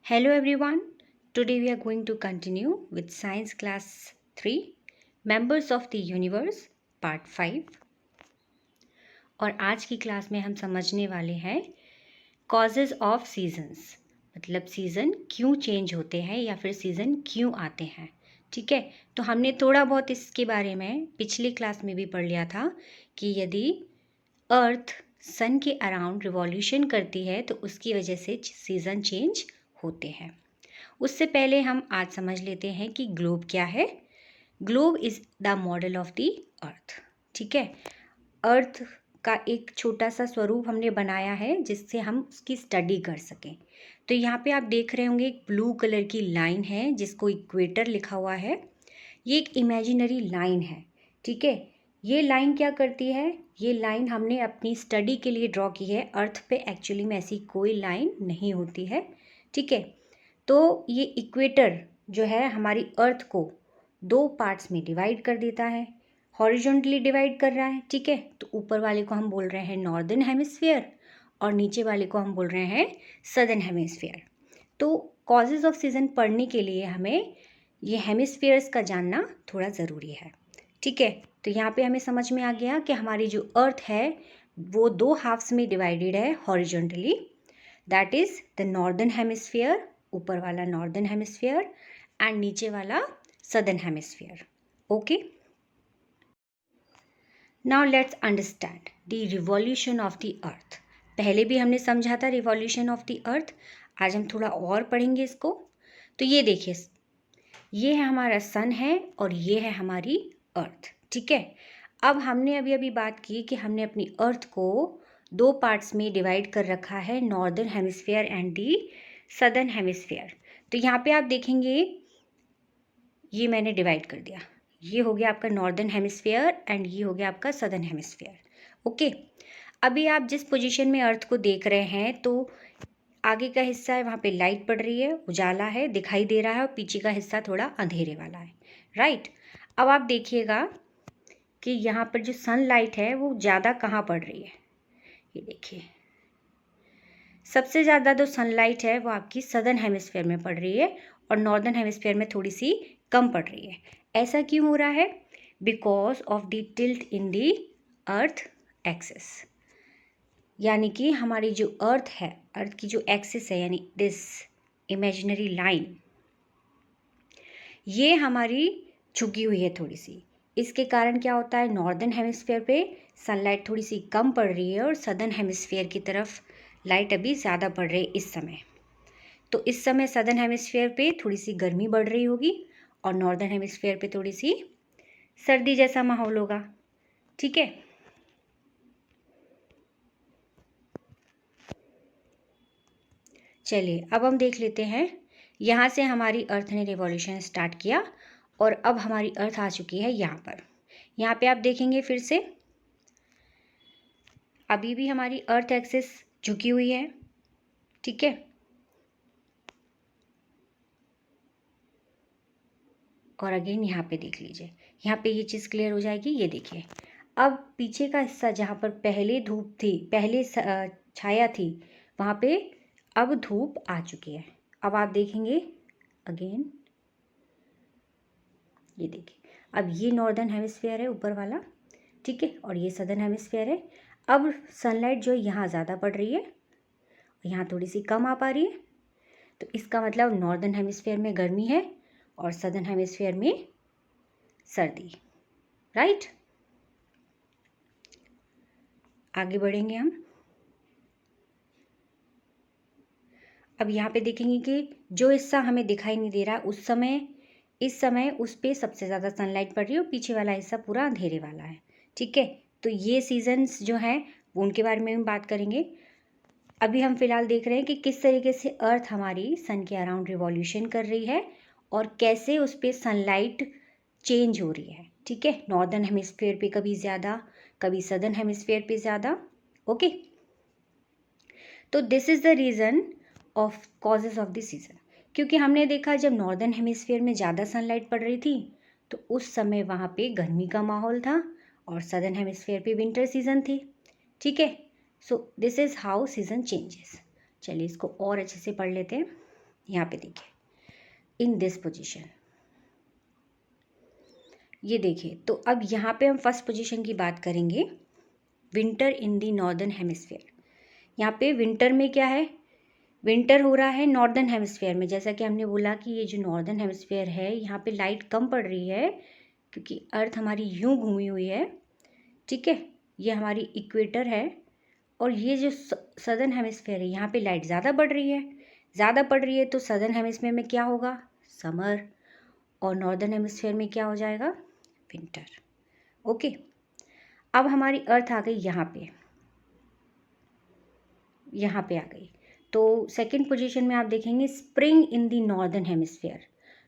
Hello everyone. Today we are going to continue with Science Class 3 Members of the Universe Part 5 और आज की class में हम समझने वाले हैं Causes of Seasons मतलब सीज़न क्यों चेंज होते हैं या फिर सीज़न क्यों आते हैं। ठीक है, तो हमने थोड़ा बहुत इसके बारे में पिछली क्लास में भी पढ़ लिया था कि यदि अर्थ सन के अराउंड रिवॉल्यूशन करती है तो उसकी वजह से सीज़न चेंज होते हैं। उससे पहले हम आज समझ लेते हैं कि ग्लोब क्या है। Globe is the model of the अर्थ। ठीक है, अर्थ का एक छोटा सा स्वरूप हमने बनाया है जिससे हम उसकी स्टडी कर सकें। तो यहाँ पे आप देख रहे होंगे एक ब्लू कलर की लाइन है जिसको इक्वेटर लिखा हुआ है। ये एक इमेजिनरी लाइन है। ठीक है, ये लाइन क्या करती है, ये लाइन हमने अपनी स्टडी के लिए ड्रॉ की है। अर्थ पे एक्चुअली में ऐसी कोई लाइन नहीं होती है। ठीक है, तो ये इक्वेटर जो है हमारी अर्थ को दो पार्ट्स में डिवाइड कर देता है, हॉरिजॉन्टली डिवाइड कर रहा है। ठीक है, तो ऊपर वाले को हम बोल रहे हैं नॉर्दर्न हेमिस्फीयर और नीचे वाले को हम बोल रहे हैं सदर्न हेमिस्फीयर। तो कॉजेज ऑफ सीजन पढ़ने के लिए हमें ये हेमिस्फीयर्स का जानना थोड़ा ज़रूरी है। ठीक है, तो यहाँ पे हमें समझ में आ गया कि हमारी जो अर्थ है वो दो हाफ्स में डिवाइडेड है horizontally. That is the northern hemisphere, ऊपर वाला नॉर्दर्न हेमिस्फीयर एंड नीचे वाला southern hemisphere. Okay, now let's understand the revolution of the अर्थ। पहले भी हमने समझा था रिवॉल्यूशन ऑफ द अर्थ, आज हम थोड़ा और पढ़ेंगे इसको। तो ये देखिए, ये है हमारा सन है और ये है हमारी अर्थ। ठीक है, अब हमने अभी बात की कि हमने अपनी अर्थ को दो पार्ट्स में डिवाइड कर रखा है, northern hemisphere and the southern hemisphere. तो यहाँ पे आप देखेंगे ये मैंने डिवाइड कर दिया, ये हो गया आपका नॉर्दर्न हेमिस्फीयर एंड ये हो गया आपका सदर्न हेमिस्फीयर। ओके, अभी आप जिस पोजीशन में अर्थ को देख रहे हैं तो आगे का हिस्सा है वहाँ पे लाइट पड़ रही है, उजाला है, दिखाई दे रहा है, और पीछे का हिस्सा थोड़ा अंधेरे वाला है। राइट, अब आप देखिएगा कि यहाँ पर जो सनलाइट है वो ज़्यादा कहाँ पड़ रही है। ये देखिए, सबसे ज़्यादा जो सनलाइट है वो आपकी सदर्न हेमिस्फीयर में पड़ रही है और नॉर्दर्न हेमिस्फीयर में थोड़ी सी कम पड़ रही है। ऐसा क्यों हो रहा है? Because of the tilt in the earth axis. यानी कि हमारी जो अर्थ है, अर्थ की जो एक्सिस है यानी दिस इमेजिनरी लाइन, ये हमारी झुकी हुई है थोड़ी सी। इसके कारण क्या होता है, नॉर्दर्न हेमिस्फीयर पे सनलाइट थोड़ी सी कम पड़ रही है और सदर्न हेमिस्फीयर की तरफ लाइट अभी ज़्यादा पड़ रही है इस समय। तो इस समय सदर्न हेमिस्फीयर पे थोड़ी सी गर्मी बढ़ रही होगी और नॉर्दर्न हेमिस्फीयर पे थोड़ी सी सर्दी जैसा माहौल होगा। ठीक है, चलिए अब हम देख लेते हैं। यहाँ से हमारी अर्थ ने रिवॉल्यूशन स्टार्ट किया और अब हमारी अर्थ आ चुकी है यहाँ पर। यहाँ पे आप देखेंगे फिर से अभी भी हमारी अर्थ एक्सिस झुकी हुई है। ठीक है, और अगेन यहाँ पे देख लीजिए, यहाँ पे ये चीज़ क्लियर हो जाएगी। ये देखिए, अब पीछे का हिस्सा जहाँ पर पहले धूप थी, पहले छाया थी, वहाँ पे अब धूप आ चुकी है। अब आप देखेंगे अगेन, ये देखिए, अब ये नॉर्दर्न हेमिस्फीयर है ऊपर वाला। ठीक है, और ये सदर्न हेमिस्फीयर है। अब सनलाइट जो है यहाँ ज़्यादा पड़ रही है, यहाँ थोड़ी सी कम आ पा रही है। तो इसका मतलब नॉर्दर्न हेमिस्फीयर में गर्मी है और सदर्न हेमिस्फीयर में सर्दी। राइट, आगे बढ़ेंगे हम। अब यहाँ पे देखेंगे कि जो हिस्सा हमें दिखाई नहीं दे रहा उस समय, इस समय उस पर सबसे ज़्यादा सनलाइट पड़ रही है और पीछे वाला हिस्सा पूरा अंधेरे वाला है। ठीक है, तो ये सीजन्स जो हैं उनके बारे में हम बात करेंगे। अभी हम फिलहाल देख रहे हैं कि किस तरीके से अर्थ हमारी सन के अराउंड रिवॉल्यूशन कर रही है और कैसे उस पर सनलाइट चेंज हो रही है। ठीक है, नॉर्दर्न हेमिस्फीयर पे कभी ज़्यादा, कभी सदर्न हेमिस्फीयर पे ज़्यादा। ओके, तो this is the reason of causes of the season. क्योंकि हमने देखा जब नॉर्दर्न हेमिस्फीयर में ज़्यादा सनलाइट पड़ रही थी तो उस समय वहाँ पे गर्मी का माहौल था और सदर्न हेमिस्फीयर पे विंटर सीजन थी। ठीक है, so this is how season changes. चलिए इसको और अच्छे से पढ़ लेते हैं। यहाँ पे देखिए इन दिस पोजीशन, ये देखिए। तो अब यहाँ पे हम फर्स्ट पोजीशन की बात करेंगे, विंटर इन दी नॉर्दर्न हेमिस्फीयर। यहाँ पे विंटर में क्या है, विंटर हो रहा है नॉर्दर्न हेमिस्फीयर में। जैसा कि हमने बोला कि ये जो नॉर्दर्न हेमिस्फीयर है यहाँ पे लाइट कम पड़ रही है क्योंकि अर्थ हमारी यूं घूमी हुई है, ठीक है। ये हमारी इक्वेटर है और ये जो सदर्न हेमिस्फीयर है यहाँ पे लाइट ज़्यादा पड़ रही है। ज़्यादा पड़ रही है तो सदर्न हेमिस्फीयर में क्या होगा, समर, और नॉर्दर्न हेमिस्फीयर में क्या हो जाएगा, विंटर। ओके, अब हमारी अर्थ आ गई यहाँ पे आ गई। तो सेकंड पोजीशन में आप देखेंगे spring in the northern hemisphere.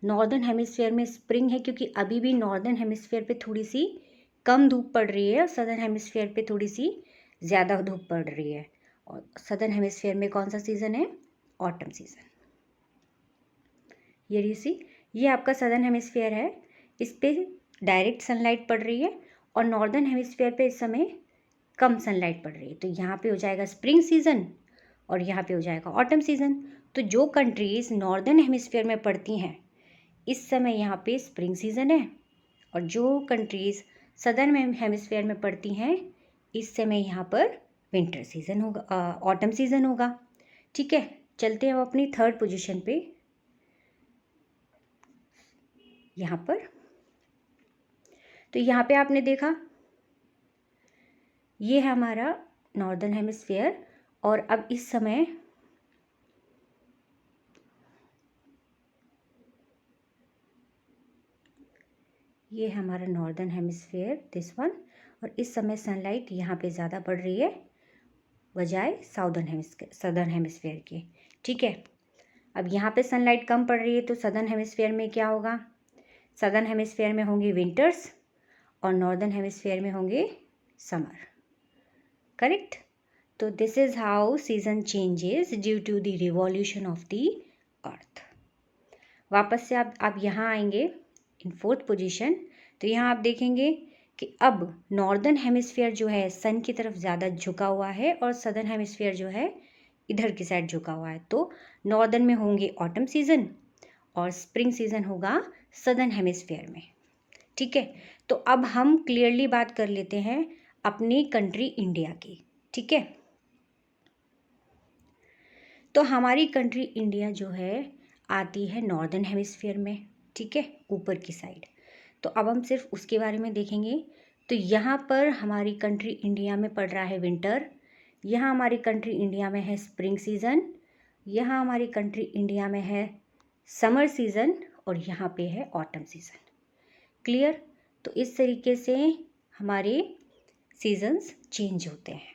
Northern hemisphere में स्प्रिंग है क्योंकि अभी भी नॉर्दर्न हेमिस्फीयर पे थोड़ी सी कम धूप पड़ रही है और सदर्न हेमिस्फीयर पे थोड़ी सी ज़्यादा धूप पड़ रही है। और सदर्न हेमिस्फीयर में कौन सा सीज़न है, ऑटम सीज़न। ये आपका सदर्न हेमिस्फीयर है, इस पे डायरेक्ट सनलाइट पड़ रही है और नॉर्दर्न हेमिस्फीयर पे इस समय कम सनलाइट पड़ रही है। तो यहाँ पे हो जाएगा स्प्रिंग सीज़न और यहाँ पे हो जाएगा ऑटम सीज़न। तो जो कंट्रीज़ नॉर्दर्न हेमिस्फीयर में पड़ती हैं इस समय यहाँ पे स्प्रिंग सीज़न है, और जो कंट्रीज़ सदर्न हेमिस्फीयर में पड़ती हैं इस समय यहाँ पर विंटर सीज़न होगा, ऑटम सीज़न होगा, ठीक है। चलते हैं हम अपनी थर्ड पोजीशन पे। यहाँ पर तो यहाँ पे आपने देखा ये है हमारा नॉर्दर्न हेमिस्फीयर, और अब इस समय ये है हमारा नॉर्दर्न हेमिस्फीयर, दिस वन, और इस समय सनलाइट यहाँ पे ज़्यादा पड़ रही है बजाय सदर्न हेमिस्फीयर के, ठीक है। अब यहाँ पे सनलाइट कम पड़ रही है तो सदर्न हेमिस्फीयर में क्या होगा, सदर्न हेमिस्फीयर में होंगे विंटर्स और नॉर्दर्न हेमिस्फीयर में होंगे समर, करेक्ट। तो this is how season changes due to the revolution of the earth. वापस से आप यहाँ आएंगे इन फोर्थ पोजीशन, तो यहाँ आप देखेंगे कि अब नॉर्दर्न हेमिस्फीयर जो है सन की तरफ ज़्यादा झुका हुआ है और सदर्न हेमिस्फीयर जो है इधर की साइड झुका हुआ है। तो नॉर्दर्न में होंगे ऑटम सीज़न और स्प्रिंग सीज़न होगा सदर्न हेमिस्फीयर में, ठीक है। तो अब हम क्लियरली बात कर लेते हैं अपनी कंट्री इंडिया की, ठीक है। तो हमारी कंट्री इंडिया जो है आती है नॉर्दर्न हेमिस्फीयर में, ठीक है, ऊपर की साइड। तो अब हम सिर्फ उसके बारे में देखेंगे। तो यहाँ पर हमारी कंट्री इंडिया में पड़ रहा है विंटर, यहाँ हमारी कंट्री इंडिया में है स्प्रिंग सीज़न, यहाँ हमारी कंट्री इंडिया में है समर सीज़न और यहाँ पे है ऑटम सीज़न, क्लियर। तो इस तरीके से हमारे सीजन्स चेंज होते हैं।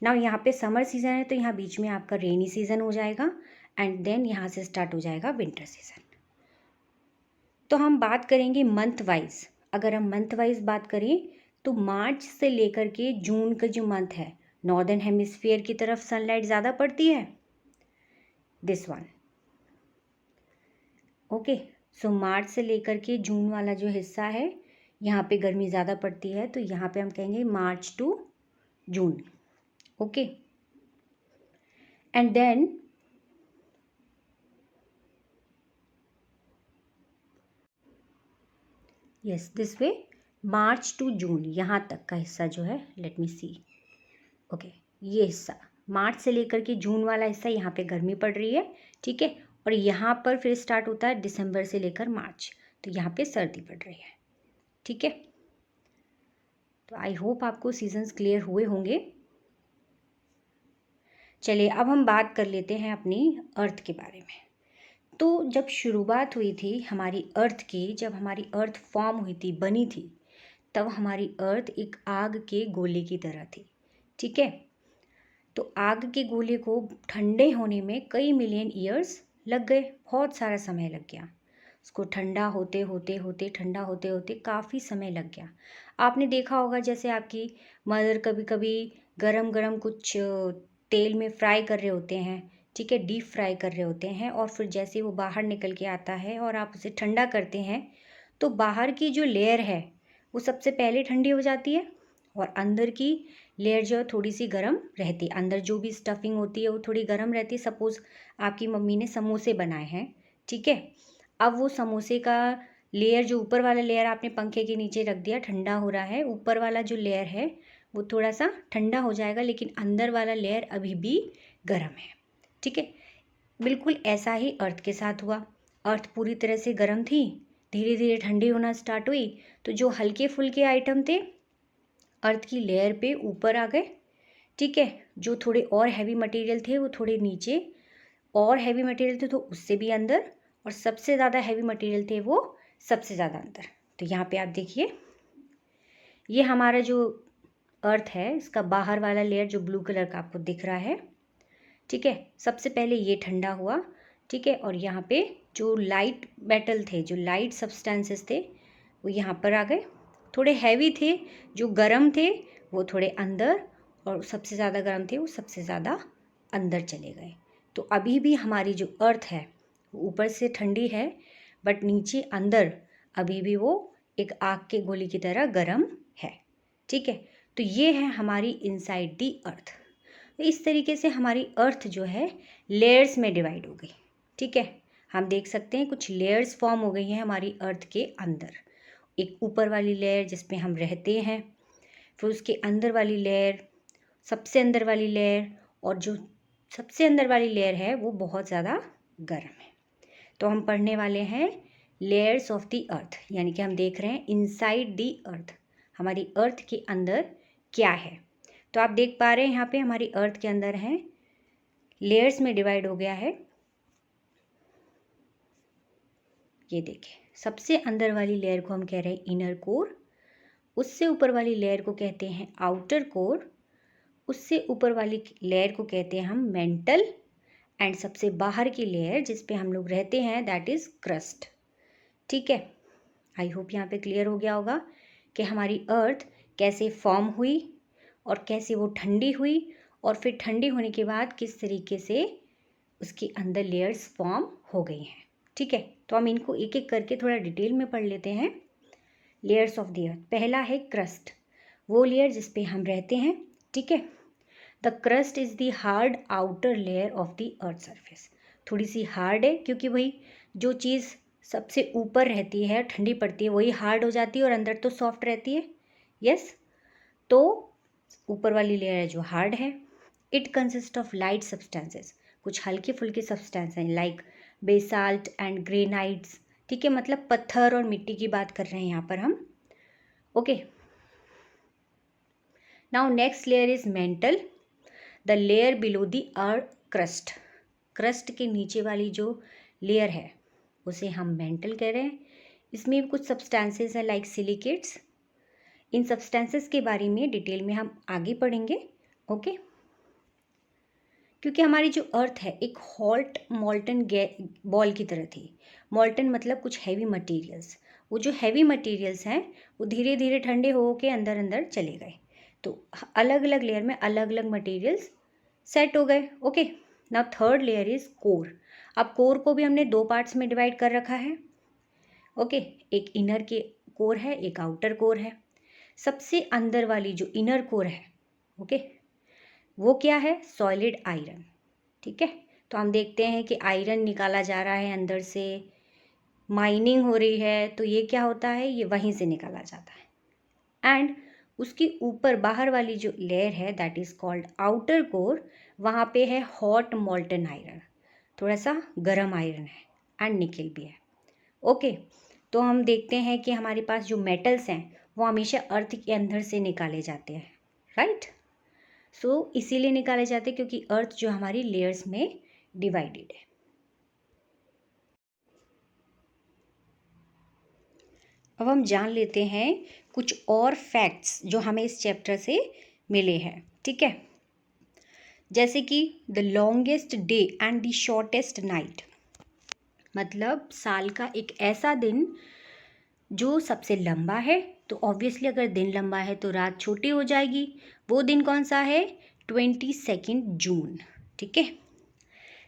नाउ यहाँ पे समर सीज़न है तो यहाँ बीच में आपका रेनी सीज़न हो जाएगा एंड देन यहाँ से स्टार्ट हो जाएगा विंटर सीज़न। तो हम बात करेंगे मंथ वाइज। अगर हम मंथ वाइज बात करें तो मार्च से लेकर के जून का जो मंथ है नॉर्दर्न हेमिस्फीयर की तरफ सनलाइट ज़्यादा पड़ती है, दिस वन, ओके। सो मार्च से लेकर के जून वाला जो हिस्सा है यहाँ पे गर्मी ज़्यादा पड़ती है, तो यहाँ पे हम कहेंगे March to June, okay. And then yes this way March to June यहाँ तक का हिस्सा जो है, लेट मी सी, ओके, ये हिस्सा मार्च से लेकर के जून वाला हिस्सा यहाँ पे गर्मी पड़ रही है, ठीक है। और यहाँ पर फिर स्टार्ट होता है दिसंबर से लेकर मार्च, तो यहाँ पे सर्दी पड़ रही है, ठीक है। तो आई होप आपको सीजन्स क्लियर हुए होंगे। चलिए अब हम बात कर लेते हैं अपनी अर्थ के बारे में। तो जब शुरुआत हुई थी हमारी अर्थ की, जब हमारी अर्थ फॉर्म हुई थी, बनी थी, तब हमारी अर्थ एक आग के गोले की तरह थी, ठीक है। तो आग के गोले को ठंडे होने में कई मिलियन ईयर्स लग गए, बहुत सारा समय लग गया उसको ठंडा होते होते ठंडा होते होते काफ़ी समय लग गया। आपने देखा होगा जैसे आपकी मदर कभी कभी गरम गरम कुछ तेल में फ्राई कर रहे होते हैं, ठीक है, डीप फ्राई कर रहे होते हैं, और फिर जैसे वो बाहर निकल के आता है और आप उसे ठंडा करते हैं तो बाहर की जो लेयर है वो सबसे पहले ठंडी हो जाती है और अंदर की लेयर जो है थोड़ी सी गर्म रहती है, अंदर जो भी स्टफिंग होती है वो थोड़ी गर्म रहती है। सपोज़ आपकी मम्मी ने समोसे बनाए हैं, ठीक है। अब वो समोसे का लेयर, जो ऊपर वाला लेयर आपने पंखे के नीचे रख दिया, ठंडा हो रहा है, ऊपर वाला जो लेयर है वो थोड़ा सा ठंडा हो जाएगा, लेकिन अंदर वाला लेयर अभी भी गर्म है, ठीक है। बिल्कुल ऐसा ही अर्थ के साथ हुआ। अर्थ पूरी तरह से गर्म थी, धीरे धीरे ठंडी होना स्टार्ट हुई, तो जो हल्के फुल्के आइटम थे अर्थ की लेयर पे ऊपर आ गए, ठीक है। जो थोड़े और हैवी मटेरियल थे वो थोड़े नीचे, और हैवी मटेरियल थे तो उससे भी अंदर, और सबसे ज़्यादा हैवी मटेरियल थे वो सबसे ज़्यादा अंदर। तो यहाँ पे आप देखिए, ये हमारा जो अर्थ है इसका बाहर वाला लेयर जो ब्लू कलर का आपको दिख रहा है, ठीक है। सबसे पहले ये ठंडा हुआ, ठीक है, और यहाँ पे जो लाइट मेटल थे, जो लाइट सब्सटेंसेस थे वो यहाँ पर आ गए। थोड़े हैवी थे, जो गर्म थे वो थोड़े अंदर, और सबसे ज़्यादा गर्म थे वो सबसे ज़्यादा अंदर चले गए। तो अभी भी हमारी जो अर्थ है वो ऊपर से ठंडी है, बट नीचे अंदर अभी भी वो एक आग के गोली की तरह गर्म है, ठीक है। तो ये है हमारी इनसाइड दी अर्थ। तो इस तरीके से हमारी अर्थ जो है लेयर्स में डिवाइड हो गई, ठीक है। हम देख सकते हैं कुछ लेयर्स फॉर्म हो गई हैं हमारी अर्थ के अंदर। एक ऊपर वाली लेयर जिस पे हम रहते हैं, फिर उसके अंदर वाली लेयर, सबसे अंदर वाली लेयर, और जो सबसे अंदर वाली लेयर है वो बहुत ज़्यादा गर्म है। तो हम पढ़ने वाले हैं लेयर्स ऑफ द अर्थ, यानी कि हम देख रहे हैं इनसाइड द अर्थ, हमारी अर्थ के अंदर क्या है। तो आप देख पा रहे हैं यहाँ पे हमारी अर्थ के अंदर है, लेयर्स में डिवाइड हो गया है। ये देखिए, सबसे अंदर वाली लेयर को हम कह रहे हैं इनर कोर, उससे ऊपर वाली लेयर को कहते हैं आउटर कोर, उससे ऊपर वाली लेयर को कहते हैं हम मेंटल, एंड सबसे बाहर की लेयर जिस पे हम लोग रहते हैं दैट इज़ क्रस्ट, ठीक है। आई होप यहाँ पे क्लियर हो गया होगा कि हमारी अर्थ कैसे फॉर्म हुई और कैसे वो ठंडी हुई, और फिर ठंडी होने के बाद किस तरीके से उसके अंदर लेयर्स फॉर्म हो गई हैं, ठीक है। तो हम इनको एक एक करके थोड़ा डिटेल में पढ़ लेते हैं। लेयर्स ऑफ द अर्थ, पहला है क्रस्ट, वो लेयर जिस पे हम रहते हैं, ठीक है। The crust is the hard outer layer of the earth surface. थोड़ी सी हार्ड है, क्योंकि वही जो चीज़ सबसे ऊपर रहती है ठंडी पड़ती है वही हार्ड हो जाती है, और अंदर तो सॉफ्ट रहती है, यस। तो ऊपर वाली लेयर है जो हार्ड है। It consist of light substances, कुछ हल्के फुल्के सब्सटेंस हैं लाइक बेसाल्ट एंड ग्रेनाइट्स, ठीक है, मतलब पत्थर और मिट्टी की बात कर रहे हैं यहाँ पर हम, okay. Now next layer is mental, the layer below the earth crust. Crust के नीचे वाली जो लेयर है उसे हम मेंटल कह रहे हैं। इसमें भी कुछ सब्सटेंसेस हैं लाइक सिलिकेट्स। इन सब्सटेंसेस के बारे में डिटेल में हम आगे पढ़ेंगे, ओके। क्योंकि हमारी जो अर्थ है एक हॉट मॉल्टन बॉल की तरह थी। मॉल्टन मतलब कुछ हैवी मटेरियल्स, वो जो हैवी मटेरियल्स हैं वो धीरे धीरे ठंडे हो के अंदर अंदर चले गए, तो अलग अलग लेयर में अलग अलग मटेरियल्स सेट हो गए, okay. Now third layer is core. अब कोर को भी हमने दो पार्ट्स में डिवाइड कर रखा है, ओके। एक इनर के कोर है, एक आउटर कोर है। सबसे अंदर वाली जो इनर कोर है, ओके, वो क्या है, सॉलिड आयरन, ठीक है। तो हम देखते हैं कि आयरन निकाला जा रहा है अंदर से, माइनिंग हो रही है, तो ये क्या होता है, ये वहीं से निकाला जाता है। एंड उसके ऊपर बाहर वाली जो लेयर है that is called outer core, वहाँ पे है हॉट मॉल्टन आयरन, थोड़ा सा गर्म आयरन है, एंड निकल भी है, ओके। तो हम देखते हैं कि हमारे पास जो मेटल्स हैं वो हमेशा अर्थ के अंदर से निकाले जाते हैं, राइट। सो इसीलिए निकाले जाते हैं क्योंकि अर्थ जो हमारी लेयर्स में डिवाइडेड है। अब हम जान लेते हैं कुछ और फैक्ट्स जो हमें इस चैप्टर से मिले हैं, ठीक है। जैसे कि the longest day and the shortest night, मतलब साल का एक ऐसा दिन जो सबसे लंबा है, तो ऑब्वियसली अगर दिन लंबा है तो रात छोटी हो जाएगी। वो दिन कौन सा है, 22 जून, ठीक है।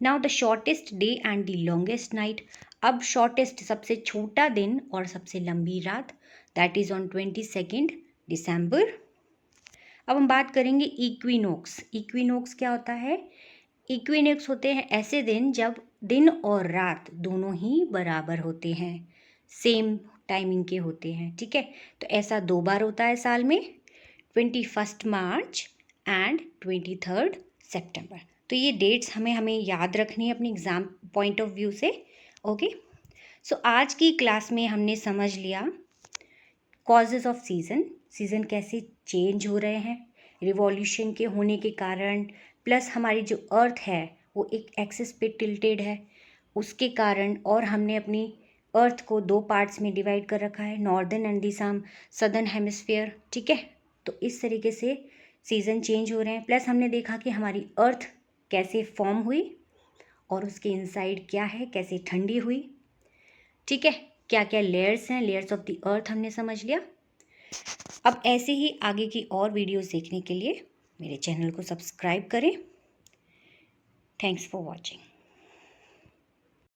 Now the shortest day and the longest night, अब शॉर्टेस्ट सबसे छोटा दिन और सबसे लंबी रात, दैट इज़ ऑन 22 दिसंबर। अब हम बात करेंगे इक्विनोक्स। इक्विनोक्स क्या होता है? इक्विनोक्स होते हैं ऐसे दिन जब दिन और रात दोनों ही बराबर होते हैं, सेम टाइमिंग के होते हैं, ठीक है। तो ऐसा 2 बार होता है साल में, 21 मार्च एंड 23 सितंबर। तो ये डेट्स हमें याद रखनी है अपनी एग्ज़ाम पॉइंट ऑफ व्यू से। ओके, सो आज की क्लास में हमने समझ लिया कॉजेज़ ऑफ सीज़न कैसे चेंज हो रहे हैं, रिवॉल्यूशन के होने के कारण, प्लस हमारी जो अर्थ है वो एक एक्सिस पे टिल्टेड है उसके कारण, और हमने अपनी अर्थ को 2 पार्ट्स में डिवाइड कर रखा है, northern and the southern hemisphere, ठीक है। तो इस तरीके से सीज़न चेंज हो रहे हैं। प्लस हमने देखा कि हमारी अर्थ कैसे फॉर्म हुई और उसके इनसाइड क्या है, कैसे ठंडी हुई, ठीक है। क्या क्या लेयर्स हैं, लेयर्स ऑफ द अर्थ हमने समझ लिया। अब ऐसे ही आगे की और वीडियोस देखने के लिए मेरे चैनल को सब्सक्राइब करें। Thanks for watching.